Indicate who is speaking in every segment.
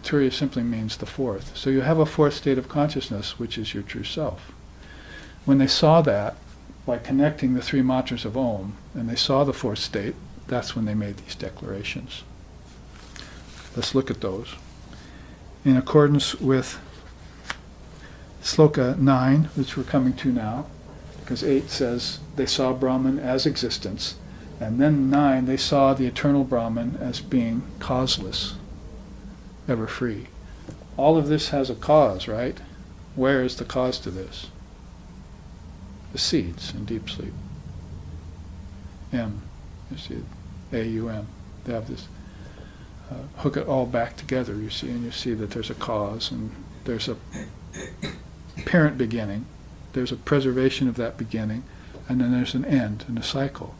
Speaker 1: Turiya simply means the fourth. So you have a fourth state of consciousness, which is your true self. When they saw that, by connecting the three mantras of Om, and they saw the fourth state, that's when they made these declarations. Let's look at those. In accordance with Sloka 9, which we're coming to now, because 8 says they saw Brahman as existence, and then 9, they saw the eternal Brahman as being causeless, ever free. All of this has a cause, right? Where is the cause to this? The seeds in deep sleep. M, you see, A-U-M. They have this, hook it all back together, you see, and you see that there's a cause, and there's a parent beginning, there's a preservation of that beginning, and then there's an end and a cycle.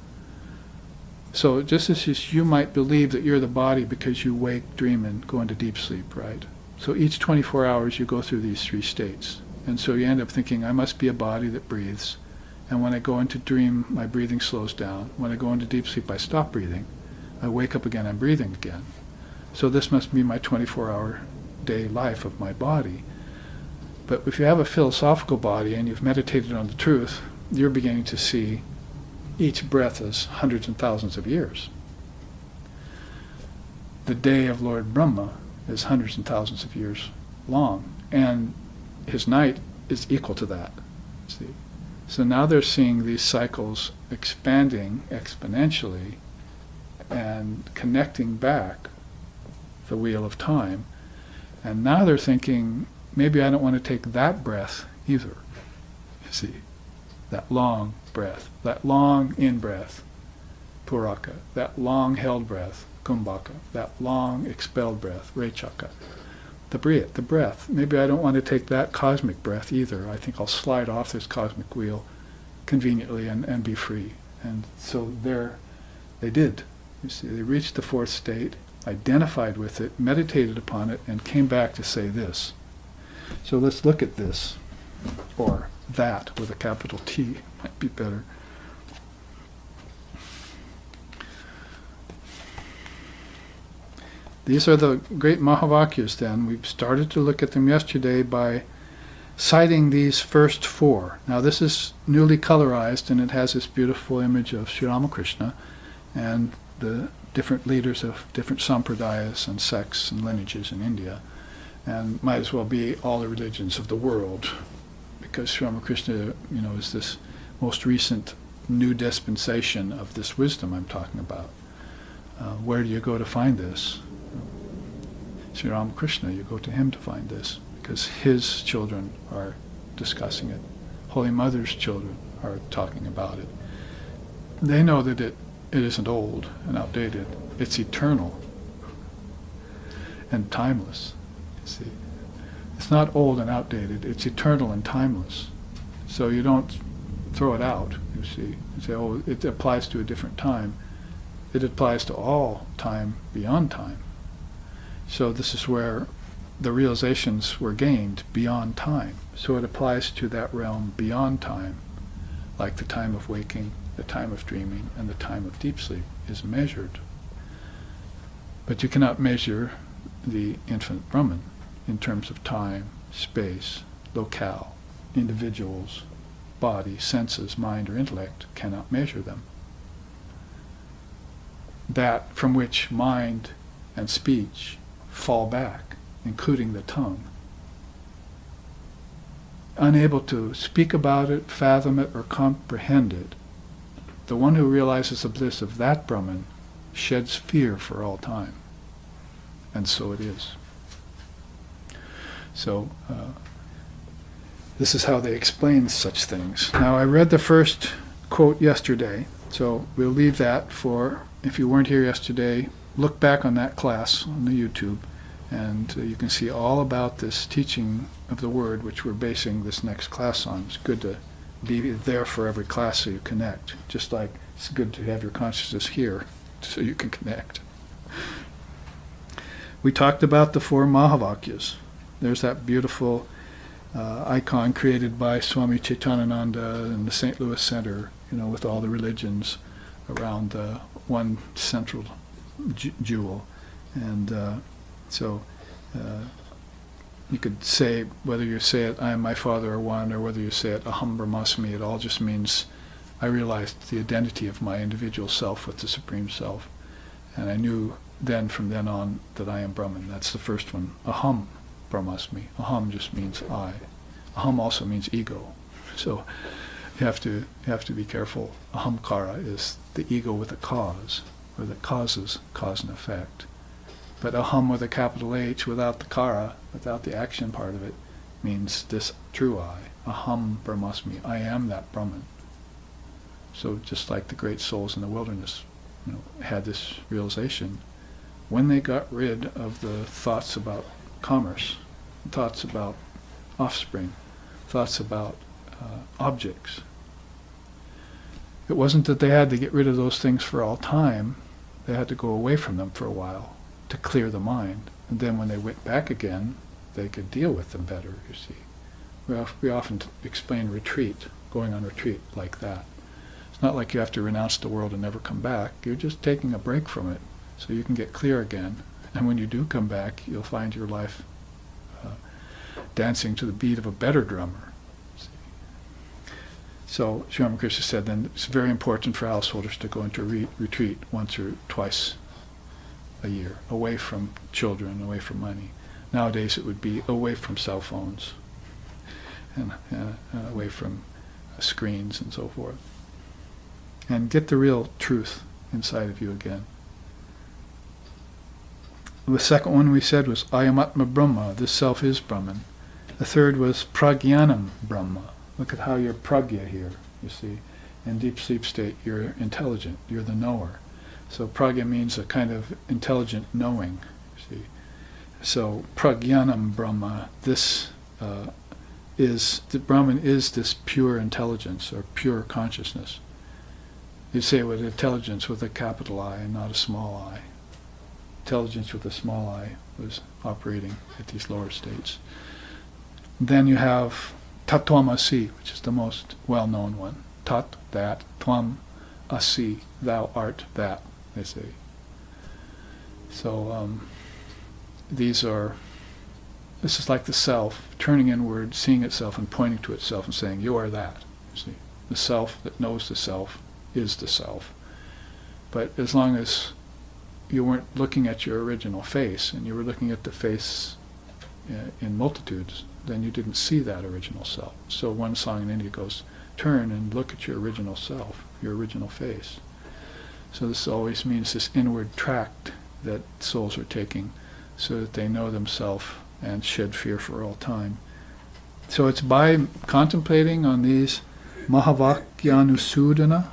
Speaker 1: So just as you might believe that you're the body because you wake, dream, and go into deep sleep, right? So each 24 hours you go through these three states. And so you end up thinking, I must be a body that breathes. And when I go into dream, my breathing slows down. When I go into deep sleep, I stop breathing. I wake up again, I'm breathing again. So this must be my 24-hour day life of my body. But if you have a philosophical body and you've meditated on the truth, you're beginning to see each breath as hundreds and thousands of years. The day of Lord Brahma is hundreds and thousands of years long, and his night is equal to that. See? So now they're seeing these cycles expanding exponentially and connecting back the wheel of time. And now they're thinking, maybe I don't want to take that breath either. You see, that long breath, that long in-breath, Puraka, that long held breath, Kumbhaka, that long expelled breath, Rechaka. The breath. Maybe I don't want to take that cosmic breath either. I think I'll slide off this cosmic wheel conveniently and be free. And so they did. You see, they reached the fourth state, identified with it, meditated upon it, and came back to say this. So let's look at this, or that with a capital T, might be better. These are the great Mahavakyas then. We've started to look at them yesterday by citing these first four. Now this is newly colorized, and it has this beautiful image of Sri Ramakrishna and the different leaders of different sampradayas and sects and lineages in India, and might as well be all the religions of the world, because Sri Ramakrishna, is this most recent new dispensation of this wisdom I'm talking about. Where do you go to find this? Sri Ramakrishna, you go to him to find this, because his children are discussing it. Holy Mother's children are talking about it. They know that it isn't old and outdated. It's eternal and timeless. You see, it's not old and outdated. It's eternal and timeless. So you don't throw it out. You see, you say, oh, it applies to a different time. It applies to all time beyond time. So this is where the realizations were gained beyond time. So it applies to that realm beyond time, like the time of waking, the time of dreaming, and the time of deep sleep is measured. But you cannot measure the infinite Brahman in terms of time, space, locale, individuals, body, senses, mind, or intellect cannot measure them. That from which mind and speech fall back, including the tongue. Unable to speak about it, fathom it, or comprehend it, the one who realizes the bliss of that Brahman sheds fear for all time. And so it is. So this is how they explain such things. Now I read the first quote yesterday, so we'll leave that for, if you weren't here yesterday, look back on that class on the YouTube, and you can see all about this teaching of the word, which we're basing this next class on. It's good to be there for every class so you connect, just like it's good to have your consciousness here so you can connect. We talked about the four Mahavakyas. There's that beautiful icon created by Swami Chaitanananda in the St. Louis Center, with all the religions around one central jewel. And so You could say, whether you say it, I am my Father or one, or whether you say it, Aham Brahmasmi, it all just means I realized the identity of my individual self with the Supreme Self. And I knew then, from then on, that I am Brahman. That's the first one. Aham Brahmasmi. Aham just means I. Aham also means ego. So you have to be careful. Ahamkara is the ego with a cause, or that causes cause and effect. But aham with a capital H, without the kara, without the action part of it, means this true I. Aham Brahmasmi. I am that Brahman. So just like the great souls in the wilderness, had this realization, when they got rid of the thoughts about commerce, thoughts about offspring, thoughts about objects, it wasn't that they had to get rid of those things for all time. They had to go away from them for a while to clear the mind. And then when they went back again, they could deal with them better, you see. We often explain retreat, going on retreat like that. It's not like you have to renounce the world and never come back. You're just taking a break from it so you can get clear again. And when you do come back, you'll find your life dancing to the beat of a better drummer. So Sri Ramakrishna said then it's very important for householders to go into retreat once or twice a year, away from children, away from money. Nowadays it would be away from cell phones and away from screens and so forth. And get the real truth inside of you again. The second one we said was Ayamatma Brahma, this self is Brahman. The third was Pragyanam Brahma. Look at how you're pragya here, you see. In deep sleep state, you're intelligent, you're the knower. So pragya means a kind of intelligent knowing, you see. So Pragyanam Brahma, this the Brahman is this pure intelligence or pure consciousness. You say it with intelligence with a capital I and not a small I. Intelligence with a small I was operating at these lower states. Then you have Tattvamasi, which is the most well-known one. Tat, that, Tvam, Asi, thou art that, they say. So this is like the self, turning inward, seeing itself and pointing to itself and saying, you are that. You see, the self that knows the self is the self. But as long as you weren't looking at your original face and you were looking at the face in multitudes, then you didn't see that original self. So one song in India goes, turn and look at your original self, your original face. So this always means this inward tract that souls are taking so that they know themselves and shed fear for all time. So it's by contemplating on these Mahavakyanusudana,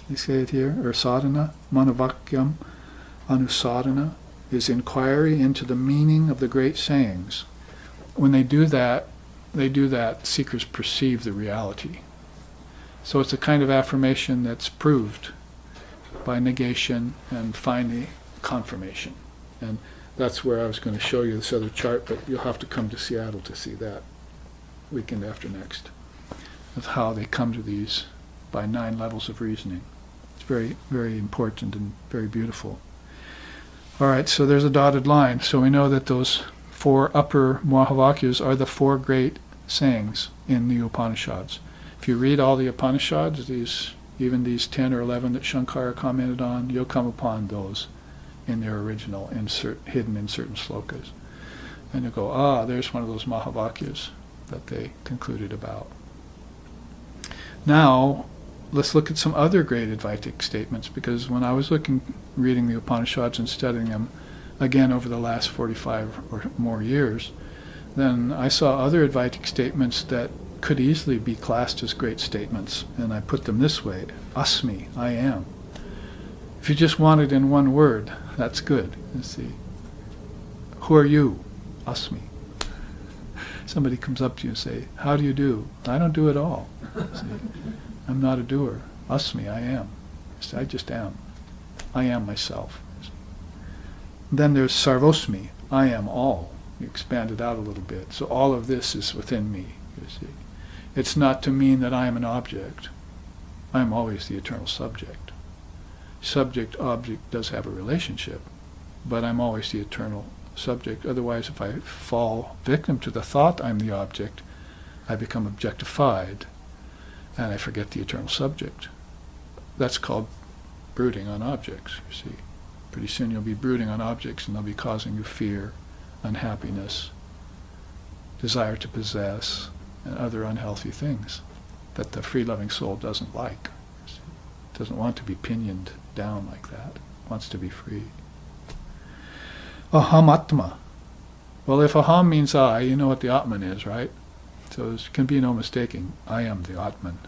Speaker 1: they say it here, or sadhana, Manavakyam Anusadhana, is inquiry into the meaning of the great sayings. When they do that, seekers perceive the reality. So it's a kind of affirmation that's proved by negation and finally confirmation. And that's where I was going to show you this other chart, but you'll have to come to Seattle to see that weekend after next, of how they come to these by 9 levels of reasoning. It's very, very important and very beautiful. All right, so there's a dotted line. So we know that those 4 upper Mahavakyas are the 4 great sayings in the Upanishads. If you read all the Upanishads, even these 10 or 11 that Shankara commented on, you'll come upon those in their original, hidden in certain slokas. And you'll go, there's one of those Mahavakyas that they concluded about. Now, let's look at some other great Advaitic statements, because when I was reading the Upanishads and studying them again over the last 45 or more years, then I saw other Advaitic statements that could easily be classed as great statements, and I put them this way: Asmi, I am. If you just want it in one word, that's good. You see, who are you? Asmi. Somebody comes up to you and say, how do you do? I don't do at all. See, I'm not a doer. Asmi, I am. I just am. I am myself. Then there's Sarvosmi, I am all. You expand it out a little bit. So all of this is within me, you see. It's not to mean that I am an object. I am always the eternal subject. Subject-object does have a relationship, but I'm always the eternal subject. Otherwise, if I fall victim to the thought I'm the object, I become objectified, and I forget the eternal subject. That's called brooding on objects, you see. Pretty soon you'll be brooding on objects, and they'll be causing you fear, unhappiness, desire to possess, and other unhealthy things that the free-loving soul doesn't like. It doesn't want to be pinioned down like that. It wants to be free. Aham Atma. Well, if aham means I, you know what the Atman is, right? So there can be no mistaking. I am the Atman.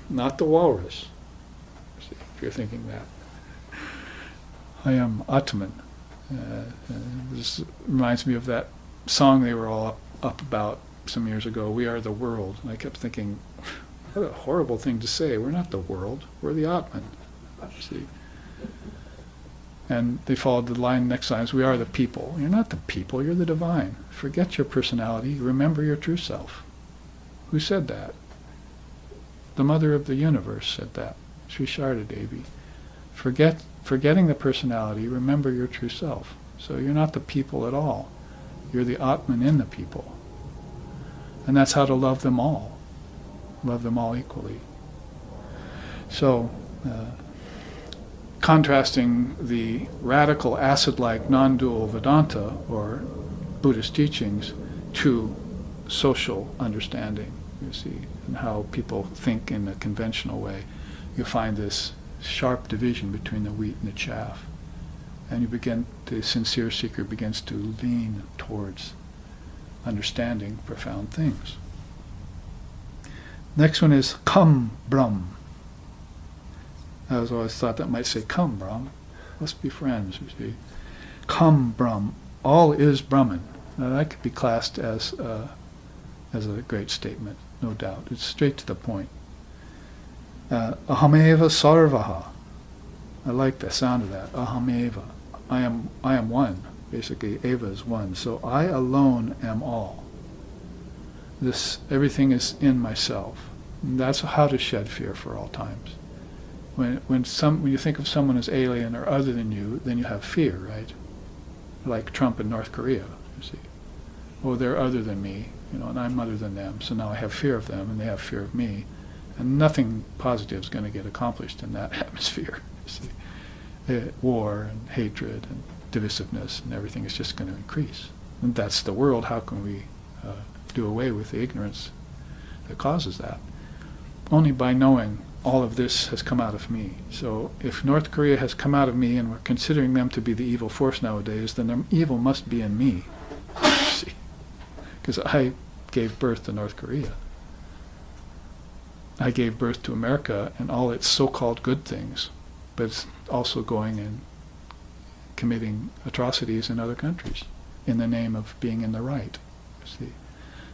Speaker 1: Not the walrus, if you're thinking that. I am Atman. This reminds me of that song they were all up about some years ago, We Are the World. And I kept thinking, what a horrible thing to say. We're not the world, we're the Atman. See? And they followed the next line, we are the people. You're not the people, you're the divine. Forget your personality, remember your true self. Who said that? The mother of the universe said that, Sri Sharda Devi. Forgetting the personality, remember your true self. So you're not the people at all. You're the Atman in the people. And that's how to love them all equally. So, contrasting the radical acid-like non-dual Vedanta or Buddhist teachings to social understanding, you see, and how people think in a conventional way, you find this sharp division between the wheat and the chaff. And the sincere seeker begins to lean towards understanding profound things. Next one is Kam Brahm. I was always thought that might say Kam Brahm. Let's be friends, you see. Kam Brahm. All is Brahman. Now that could be classed as a great statement, no doubt. It's straight to the point. Ahameva sarvaha. I like the sound of that. Ahameva. I am one. Basically, Eva is one. So I alone am all. Everything is in myself. And that's how to shed fear for all times. When you think of someone as alien or other than you, then you have fear, right? Like Trump in North Korea, you see. Oh, they're other than me, and I'm other than them. So now I have fear of them, and they have fear of me. And nothing positive is going to get accomplished in that atmosphere. You see, war and hatred and divisiveness and everything is just going to increase. And that's the world. How can we do away with the ignorance that causes that? Only by knowing all of this has come out of me. So if North Korea has come out of me and we're considering them to be the evil force nowadays, then the evil must be in me. See, because I gave birth to North Korea. I gave birth to America and all its so-called good things, but it's also going and committing atrocities in other countries in the name of being in the right. See,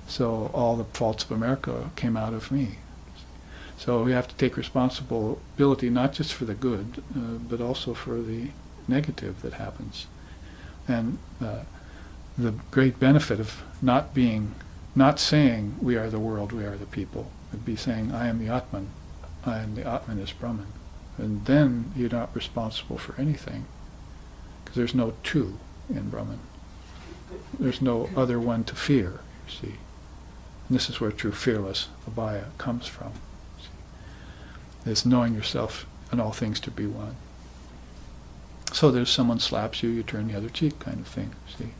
Speaker 1: so all the faults of America came out of me. So we have to take responsibility not just for the good, but also for the negative that happens. And the great benefit of not saying we are the world, we are the people, would be saying I am the Atman, and the Atman is Brahman. And then you're not responsible for anything, because there's no two in Brahman. There's no other one to fear, you see. And this is where true fearless abhaya comes from. It's knowing yourself and all things to be one. So there's someone slaps you, you turn the other cheek kind of thing, see.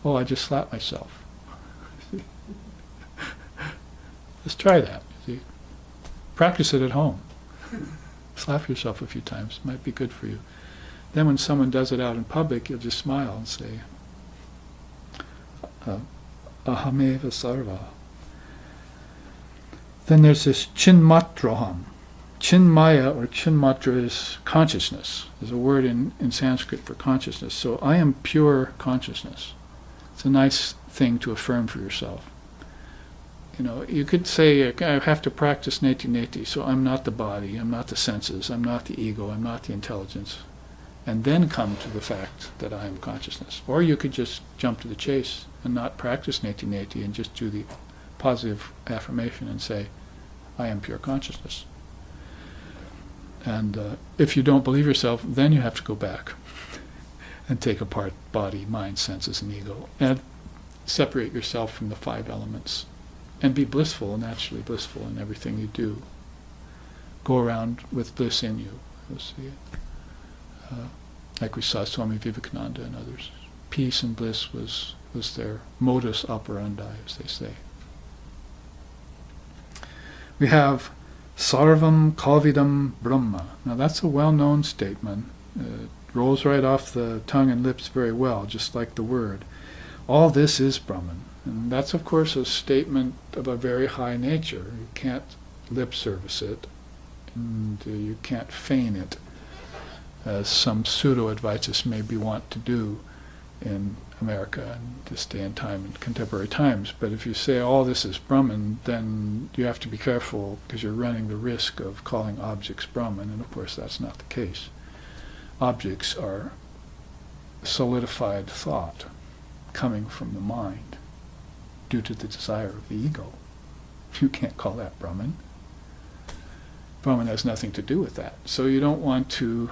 Speaker 1: Oh, I just slapped myself. Let's try that, see. Practice it at home. Slap yourself a few times, it might be good for you. Then when someone does it out in public, you'll just smile and say, Ahameva sarva. Then there's this chinmatraham. Chinmaya or chinmatra is consciousness. There's a word in Sanskrit for consciousness. So I am pure consciousness. It's a nice thing to affirm for yourself. You could say, I have to practice neti, so I'm not the body, I'm not the senses, I'm not the ego, I'm not the intelligence, and then come to the fact that I am consciousness. Or you could just jump to the chase and not practice neti and just do the positive affirmation and say, I am pure consciousness. And if you don't believe yourself, then you have to go back and take apart body, mind, senses, and ego, and separate yourself from the 5 elements, and be blissful, naturally blissful in everything you do. Go around with bliss in you. You'll see it. Like we saw Swami Vivekananda and others. Peace and bliss was their modus operandi, as they say. We have Sarvam Kalvidam Brahma. Now that's a well-known statement. It rolls right off the tongue and lips very well, just like the word. All this is Brahman. And that's, of course, a statement of a very high nature. You can't lip service it, and you can't feign it, as some pseudo-Advaitists maybe want to do in America in this day and time, in contemporary times. But if you say all this is Brahman, then you have to be careful, because you're running the risk of calling objects Brahman, and of course that's not the case. Objects are solidified thought coming from the mind due to the desire of the ego. You can't call that Brahman. Brahman has nothing to do with that. So you don't want to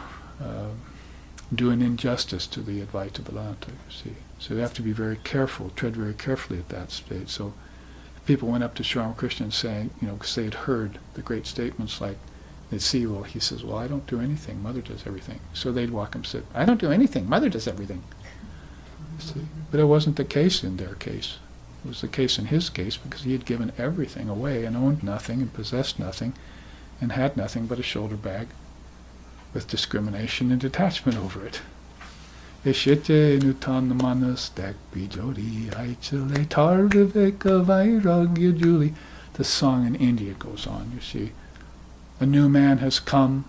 Speaker 1: do an injustice to the Advaita Vedanta, you see. So you have to be very careful, tread very carefully at that stage. So if people went up to Sri Ramakrishna and saying, because they had heard the great statements like, they'd see, well, he says, well, I don't do anything, Mother does everything. So they'd walk him and say, I don't do anything, Mother does everything. You see? But it wasn't the case in their case. It was the case in his case, because he had given everything away and owned nothing and possessed nothing and had nothing but a shoulder bag with discrimination and detachment over it. Ishite nutan manas dak bijodi aichale tarviveka vairagya juli. The song in India goes on, you see. A new man has come.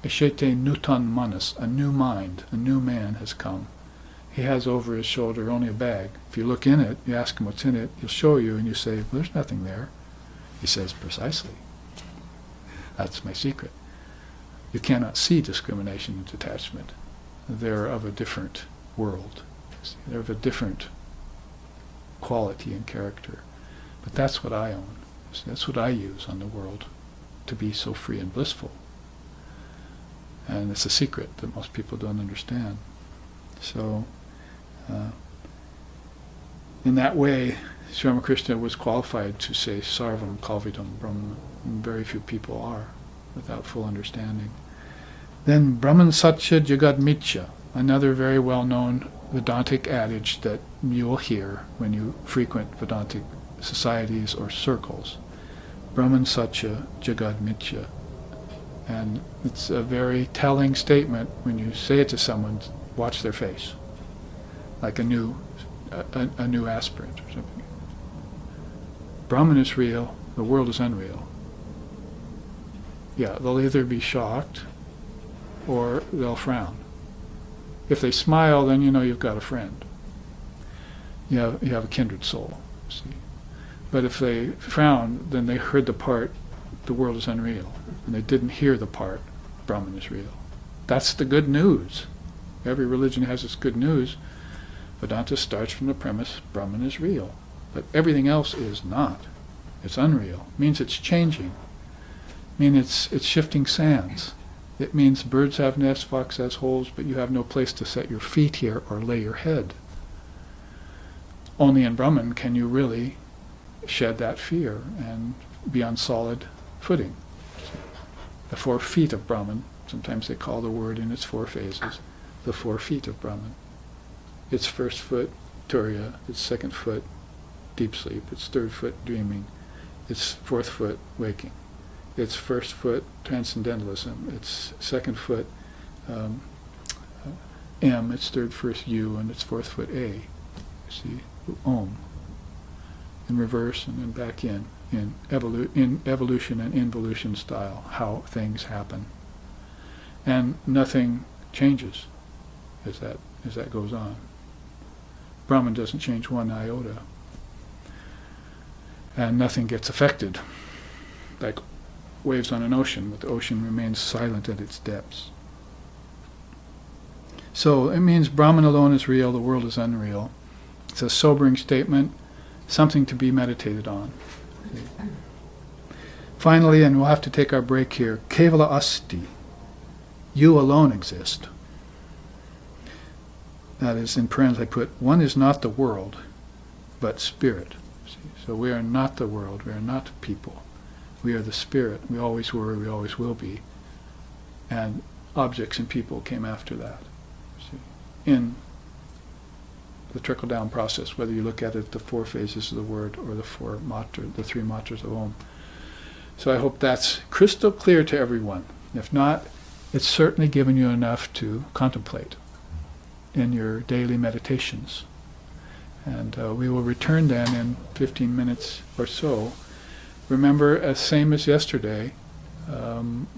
Speaker 1: Ishite nutan manas, a new mind, a new man has come. He has over his shoulder only a bag. If you look in it, you ask him what's in it, he'll show you, and you say, well, there's nothing there. He says, precisely. That's my secret. You cannot see discrimination and detachment. They're of a different world. They're of a different quality and character. But that's what I own. That's what I use on the world to be so free and blissful. And it's a secret that most people don't understand. So, in that way, Sri Ramakrishna was qualified to say Sarvam Kalvidam Brahma. And very few people are, without full understanding. Then Brahman Satya Jagad Mithya, another very well-known Vedantic adage that you will hear when you frequent Vedantic societies or circles. Brahman Satya Jagad Mithya. And it's a very telling statement. When you say it to someone, watch their face, like a new aspirant or something. Brahman is real, the world is unreal. Yeah, they'll either be shocked or they'll frown. If they smile, then you know you've got a friend. You have a kindred soul, see. But if they frown, then they heard the part, the world is unreal, and they didn't hear the part, Brahman is real. That's the good news. Every religion has its good news. Vedanta starts from the premise, Brahman is real. But everything else is not. It's unreal. It means it's changing. It means it's shifting sands. It means birds have nests, fox has holes, but you have no place to set your feet here or lay your head. Only in Brahman can you really shed that fear and be on solid footing. The 4 feet of Brahman, sometimes they call the word in its 4 phases, the 4 feet of Brahman. Its first foot, Turiya, its second foot, deep sleep, its third foot, dreaming, its fourth foot, waking. Its first foot, transcendentalism, its second foot, M, its third foot, U, and its fourth foot, A. You see, Om. In reverse and then back in evolution and involution style, how things happen. And nothing changes as that goes on. Brahman doesn't change one iota. And nothing gets affected, like waves on an ocean, but the ocean remains silent at its depths. So it means Brahman alone is real, the world is unreal. It's a sobering statement, something to be meditated on. Finally, and we'll have to take our break here, Kevala Asti. You alone exist. That is, in parentheses I put, one is not the world, but spirit. See? So we are not the world, we are not people. We are the spirit. We always were, we always will be. And objects and people came after that. See? In the trickle-down process, whether you look at it, the 4 phases of the word or the 3 matras of Om. So I hope that's crystal clear to everyone. If not, it's certainly given you enough to contemplate in your daily meditations. And we will return then in 15 minutes or so. Remember, same as yesterday,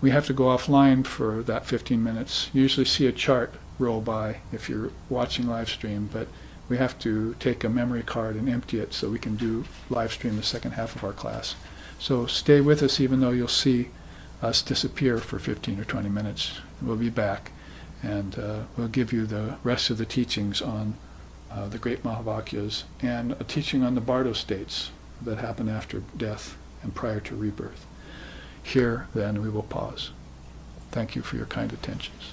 Speaker 1: we have to go offline for that 15 minutes. You usually see a chart roll by if you're watching live stream, but we have to take a memory card and empty it so we can do live stream the second half of our class. So stay with us even though you'll see us disappear for 15 or 20 minutes. We'll be back, and we'll give you the rest of the teachings on the great Mahavakyas and a teaching on the Bardo states that happen after death and prior to rebirth. Here, then, we will pause. Thank you for your kind attentions.